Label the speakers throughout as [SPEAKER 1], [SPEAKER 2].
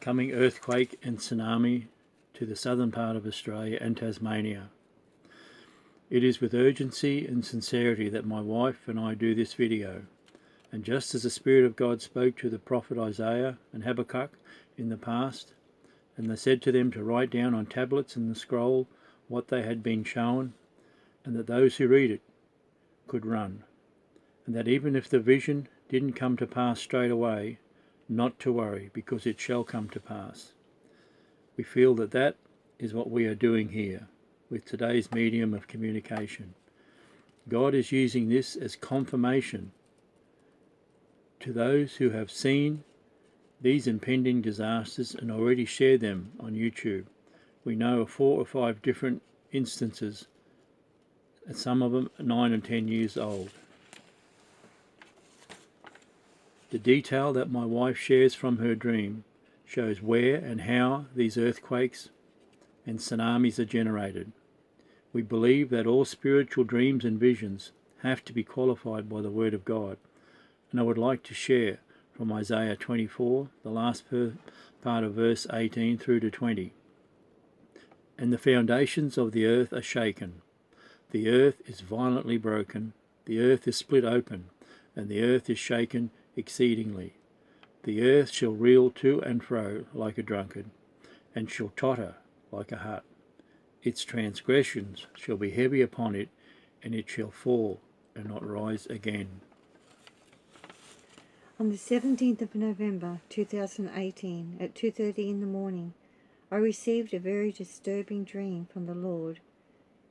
[SPEAKER 1] coming earthquake and tsunami to the southern part of Australia and Tasmania. It is with urgency and sincerity that my wife and I do this video, and just as the Spirit of God spoke to the prophet Isaiah and Habakkuk in the past, and they said to them to write down on tablets in the scroll what they had been shown, and that those who read it could run, and that even if the vision didn't come to pass straight away, not to worry, because it shall come to pass. We feel that that is what we are doing here with today's medium of communication. God is using this as confirmation to those who have seen these impending disasters and already shared them on YouTube. We know of 4 or 5 different instances, and some of them are 9 and 10 years old. The detail that my wife shares from her dream shows where and how these earthquakes and tsunamis are generated. We believe that all spiritual dreams and visions have to be qualified by the Word of God, and I would like to share from Isaiah 24, the last part of verse 18 through to 20. And the foundations of the earth are shaken. The earth is violently broken. The earth is split open, and the earth is shaken exceedingly. The earth shall reel to and fro like a drunkard, and shall totter like a hut. Its transgressions shall be heavy upon it, and it shall fall and not rise again.
[SPEAKER 2] On the 17th of November 2018 at 2:30 in the morning, I received a very disturbing dream from the Lord.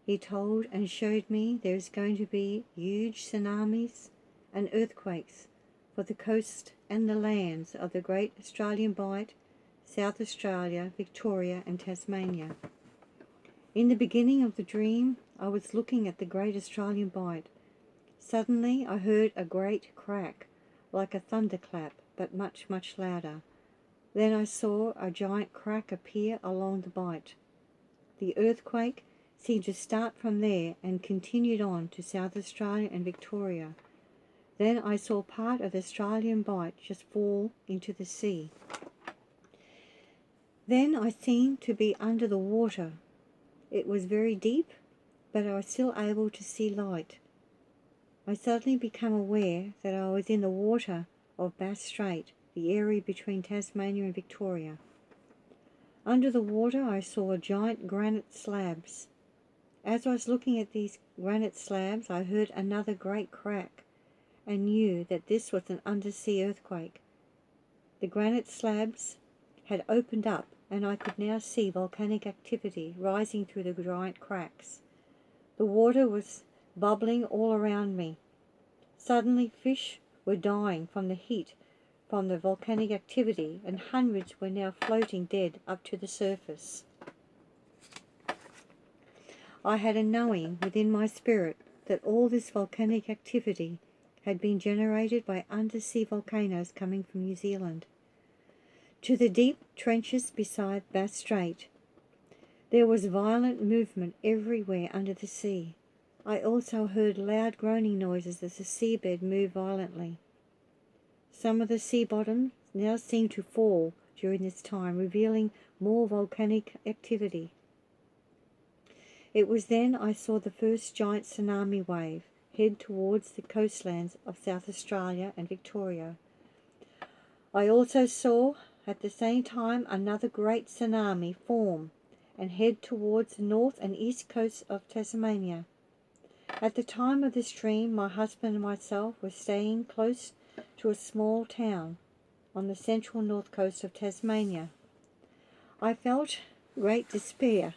[SPEAKER 2] He told and showed me there is going to be huge tsunamis and earthquakes for the coast and the lands of the Great Australian Bight, South Australia, Victoria and Tasmania. In the beginning of the dream, I was looking at the Great Australian Bight. Suddenly I heard a great crack, like a thunderclap, but much, much louder. Then I saw a giant crack appear along the bight. The earthquake seemed to start from there and continued on to South Australia and Victoria. Then I saw part of the Australian bight just fall into the sea. Then I seemed to be under the water. It was very deep, but I was still able to see light. I suddenly became aware that I was in the water of Bass Strait, the area between Tasmania and Victoria. Under the water I saw giant granite slabs. As I was looking at these granite slabs, I heard another great crack and knew that this was an undersea earthquake. The granite slabs had opened up, and I could now see volcanic activity rising through the giant cracks. The water was bubbling all around me. Suddenly fish were dying from the heat from the volcanic activity, and hundreds were now floating dead up to the surface. I had a knowing within my spirit that all this volcanic activity had been generated by undersea volcanoes coming from New Zealand. To the deep trenches beside Bass Strait, there was violent movement everywhere under the sea. I also heard loud groaning noises as the seabed moved violently. Some of the sea bottom now seemed to fall during this time, revealing more volcanic activity. It was then I saw the first giant tsunami wave head towards the coastlands of South Australia and Victoria. I also saw at the same time another great tsunami form and head towards the north and east coast of Tasmania. At the time of this dream, my husband and myself were staying close to a small town on the central north coast of Tasmania. I felt great despair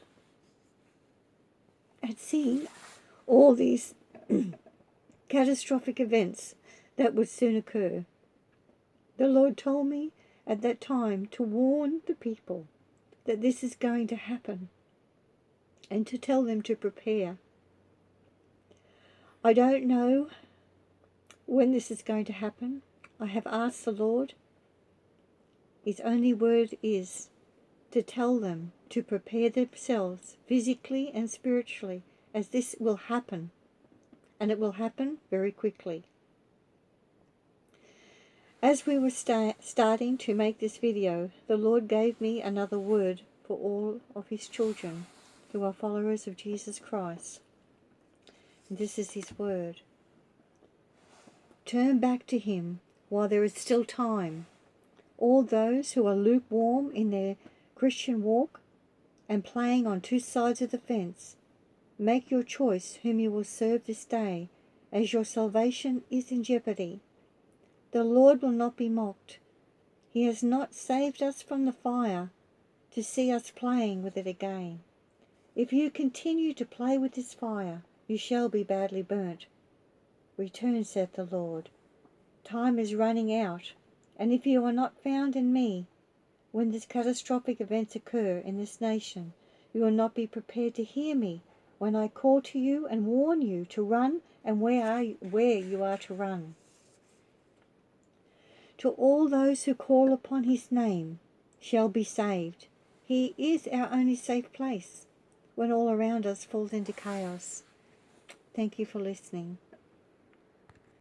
[SPEAKER 2] at seeing all these catastrophic events that would soon occur. The Lord told me at that time to warn the people that this is going to happen and to tell them to prepare. I don't know when this is going to happen. I have asked the Lord. His only word is to tell them to prepare themselves physically and spiritually, as this will happen, and it will happen very quickly. As we were starting to make this video, the Lord gave me another word for all of his children who are followers of Jesus Christ. And this is his word. Turn back to him while there is still time. All those who are lukewarm in their Christian walk and playing on two sides of the fence, make your choice whom you will serve this day, as your salvation is in jeopardy. The Lord will not be mocked. He has not saved us from the fire to see us playing with it again. If you continue to play with this fire, you shall be badly burnt. Return, saith the Lord. Time is running out, and if you are not found in me, when these catastrophic events occur in this nation, you will not be prepared to hear me when I call to you and warn you to run and where you are to run. To all those who call upon his name shall be saved. He is our only safe place when all around us falls into chaos. Thank you for listening.